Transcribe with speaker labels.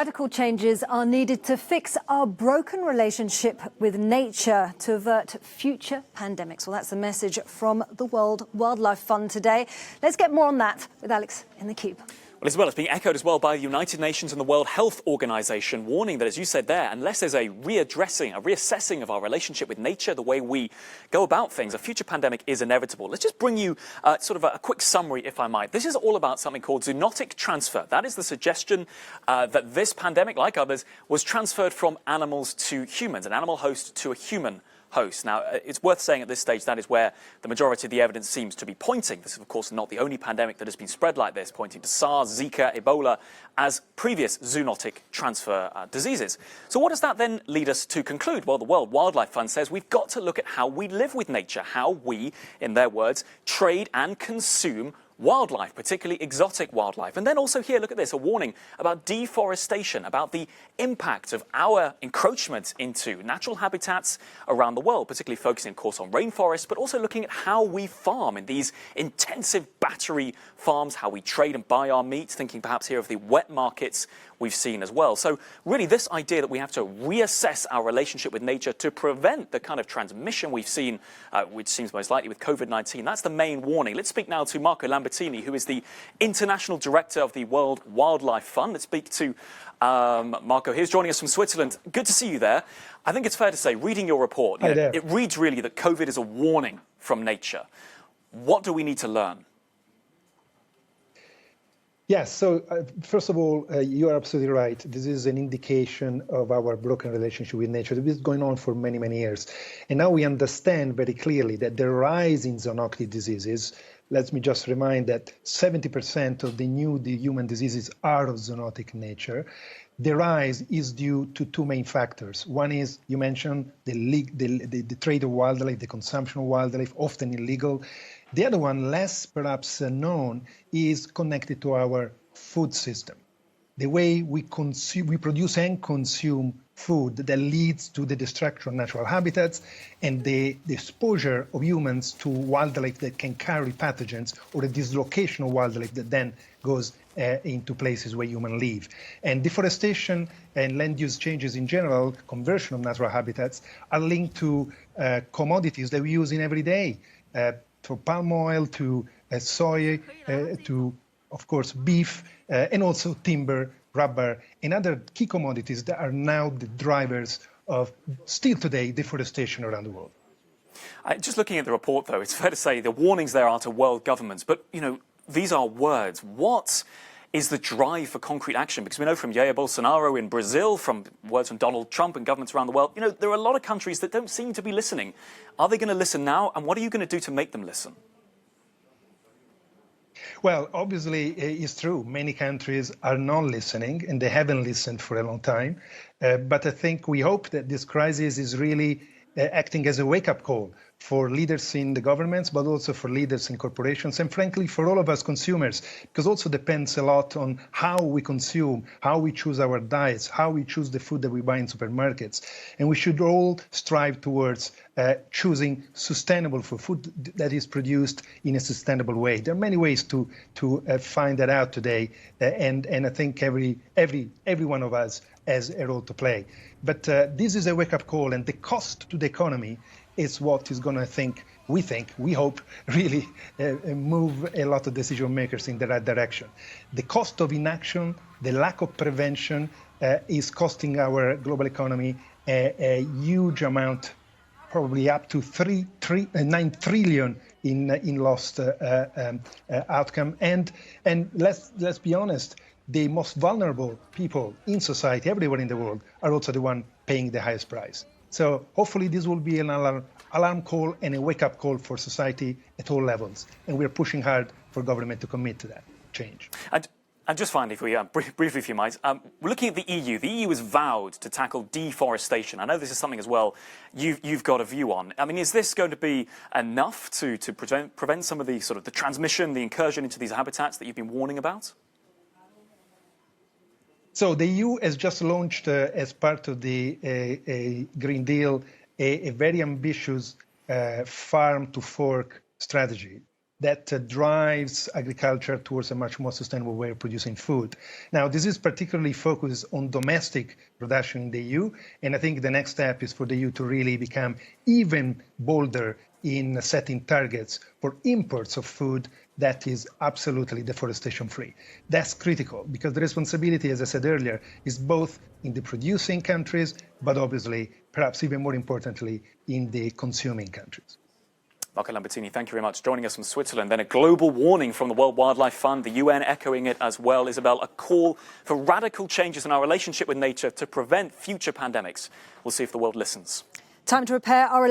Speaker 1: Radical changes are needed to fix our broken relationship with nature to avert future pandemics. Well, that's the message from the World Wildlife Fund today. Let's get more on that with Alex in the Cube.
Speaker 2: Well, Isabel, it's being echoed as well by the United Nations and the World Health Organization, warning that, as you said there, unless there's a reassessing of our relationship with nature, the way we go about things, a future pandemic is inevitable. Let's just bring you sort of a quick summary, if I might. This is all about something called zoonotic transfer. That is the suggestion that this pandemic, like others, was transferred from animals to humans, an animal host to a human host. Now, it's worth saying at this stage that is where the majority of the evidence seems to be pointing. This is, of course, not the only pandemic that has been spread like this, pointing to SARS, Zika, Ebola as previous zoonotic transfer diseases. So what does that then lead us to conclude? Well, the World Wildlife Fund says we've got to look at how we live with nature, how we, in their words, trade and consume wildlife, particularly exotic wildlife. And then also here, look at this, a warning about deforestation, about the impact of our encroachment into natural habitats around the world, particularly focusing, of course, on rainforests, but also looking at how we farm in these intensive battery farms, how we trade and buy our meat, thinking perhaps here of the wet markets we've seen as well. So really this idea that we have to reassess our relationship with nature to prevent the kind of transmission we've seen, which seems most likely with Covid-19, that's the main warning. Let's speak now to Marco Lambertini, who is the International Director of the World Wildlife Fund. Let's speak to Marco. He's joining us from Switzerland. Good to see you there. I think it's fair to say, reading your report, it reads really that COVID is a warning from nature. What do we need to learn?
Speaker 3: Yes, so first of all, you are absolutely right. This is an indication of our broken relationship with nature. This is going on for many, many years. And now we understand very clearly that the rise in zoonotic diseases, let me just remind that 70% of the human diseases are of zoonotic nature. The rise is due to two main factors. One is, you mentioned, the trade of wildlife, the consumption of wildlife, often illegal. The other one, less perhaps known, is connected to our food system. The way we produce and consume food that leads to the destruction of natural habitats and the exposure of humans to wildlife that can carry pathogens, or the dislocation of wildlife that then goes into places where humans live. And deforestation and land use changes in general, conversion of natural habitats, are linked to commodities that we use in every day. From palm oil to soy, to, of course, beef, and also timber, rubber, and other key commodities that are now the drivers of, still today, deforestation around the world.
Speaker 2: Just looking at the report, though, it's fair to say the warnings there are to world governments. But, you know, these are words. What is the drive for concrete action? Because we know from Jair Bolsonaro in Brazil, from words from Donald Trump and governments around the world, you know, there are a lot of countries that don't seem to be listening. Are they going to listen now? And what are you going to do to make them listen?
Speaker 3: Well, obviously, it's true. Many countries are not listening, and they haven't listened for a long time. But I think we hope that this crisis is really acting as a wake-up call for leaders in the governments, but also for leaders in corporations, and frankly, for all of us consumers, because also depends a lot on how we consume, how we choose our diets, how we choose the food that we buy in supermarkets. And we should all strive towards choosing sustainable food that is produced in a sustainable way. There are many ways to find that out today, and I think every one of us has a role to play. But this is a wake-up call, and the cost to the economy is what is going to, we hope, really move a lot of decision makers in the right direction. The cost of inaction, the lack of prevention is costing our global economy a huge amount, probably up to 9 trillion in lost outcome. And let's be honest, the most vulnerable people in society, everywhere in the world, are also the one paying the highest price. So hopefully this will be an alarm call and a wake-up call for society at all levels. And we're pushing hard for government to commit to that change.
Speaker 2: And just finally, if we, briefly, if you might, we're looking at the EU. The EU has vowed to tackle deforestation. I know this is something as well you've got a view on. I mean, is this going to be enough to prevent some of the sort of the transmission, the incursion into these habitats that you've been warning about?
Speaker 3: So the EU has just launched, as part of the Green Deal, a very ambitious farm-to-fork strategy. that drives agriculture towards a much more sustainable way of producing food. Now, this is particularly focused on domestic production in the EU, and I think the next step is for the EU to really become even bolder in setting targets for imports of food that is absolutely deforestation-free. That's critical because the responsibility, as I said earlier, is both in the producing countries, but obviously, perhaps even more importantly, in the consuming countries.
Speaker 2: Marco Lambertini, thank you very much. Joining us from Switzerland. Then a global warning from the World Wildlife Fund, the UN echoing it as well. Isabel, a call for radical changes in our relationship with nature to prevent future pandemics. We'll see if the world listens.
Speaker 1: Time to repair our